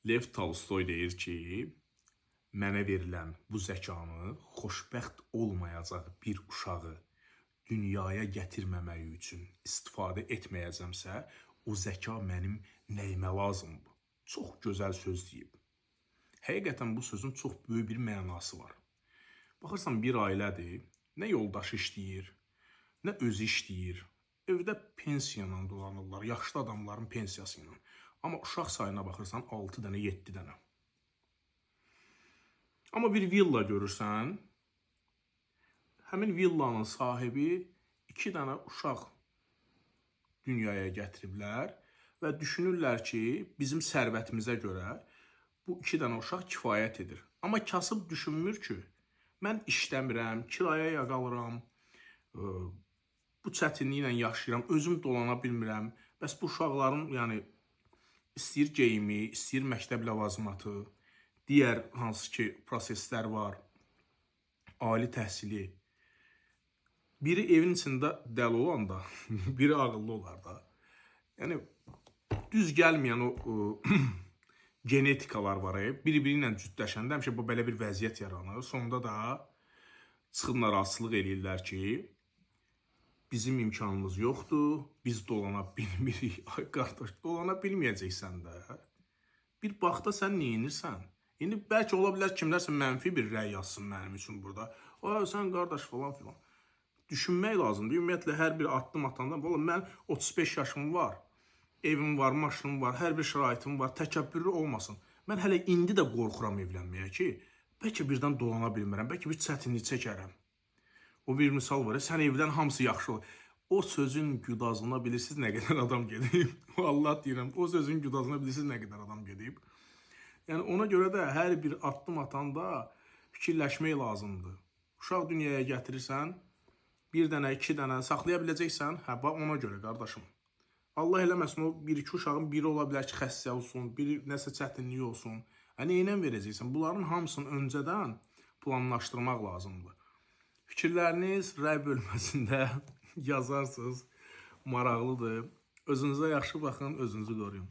Lev Tolstoy deyir ki, mənə verilən bu zəkanı xoşbəxt olmayacaq bir uşağı dünyaya gətirməməyi üçün istifadə etməyəcəmsə, o zəka mənim nəyimə lazımdır? Çox gözəl söz deyib. Həqiqətən bu sözün çox böyük bir mənası var. Baxırsan, bir ailədir, nə yoldaşı işləyir, nə özü işləyir. Evdə pensiyadan dolanırlar, yaşlı adamların pensiyası ilə. Amma uşaq sayına baxırsan 6 dənə, 7 dənə. Amma bir villa görürsən, həmin villanın sahibi 2 dənə uşaq dünyaya gətiriblər və düşünürlər ki, bizim sərvətimizə görə bu 2 dənə uşaq kifayət edir. Amma kasıb düşünmür ki, mən işləmirəm, kirayaya qalıram, bu çətinliklə yaşayıram, özüm dolana bilmirəm. Bəs bu uşaqların, yəni, istəyir geyimi, istəyir məktəb ləvazimatı, digər hansı ki proseslər var, ali təhsili. Biri evin içində dəli olanda, biri ağıllı olar da. Yəni, düz gəlməyən o genetikalar var, biri-biri ilə cütləşəndə həmişə bu belə bir vəziyyət yaranır. Sonunda da çıxıb narazılıq eləyirlər ki, bizim imkanımız yoxdur, biz dolana bilmirik. Ay qardaş, dolana bilməyəcəksən də. Bir baxda sən neyinirsən? İndi bəlkə ola bilər kimlərsə mənfi bir rəy yazsın mənim üçün burada. Ay, sən qardaş falan filan. Düşünmək lazımdır. Ümumiyyətlə, hər bir addım atanda, mən 35 yaşım var, evim var, maşınım var, hər bir şəraitim var, təkəbbürlü olmasın. Mən hələ indi də qorxuram evlənməyə ki, bəlkə birdən dolana bilmirəm, bəlkə bir çətinlik çəkərəm. O bir misal var, sən evdən hamısı yaxşı olur. O sözün güdazına bilirsiniz nə qədər adam gedib. Vallahi deyirəm, o sözün güdazına bilirsiniz nə qədər adam gedib. Yəni, ona görə də hər bir addım atanda fikirləşmək lazımdır. Uşaq dünyaya gətirirsən, bir dənə, 2 dənə saxlaya biləcəksən, bax ona görə qardaşım. Allah eləməsin, o 1-2 uşağın biri ola bilər ki, xəstə olsun, biri nəsə çətinliyi olsun. Neynə verəcəksən? Bunların hamısını öncədən planlaşdırmaq lazımdır. Fikirləriniz rəy bölməsində yazarsınız, maraqlıdır. Özünüzə yaxşı baxın, özünüzü qoruyun.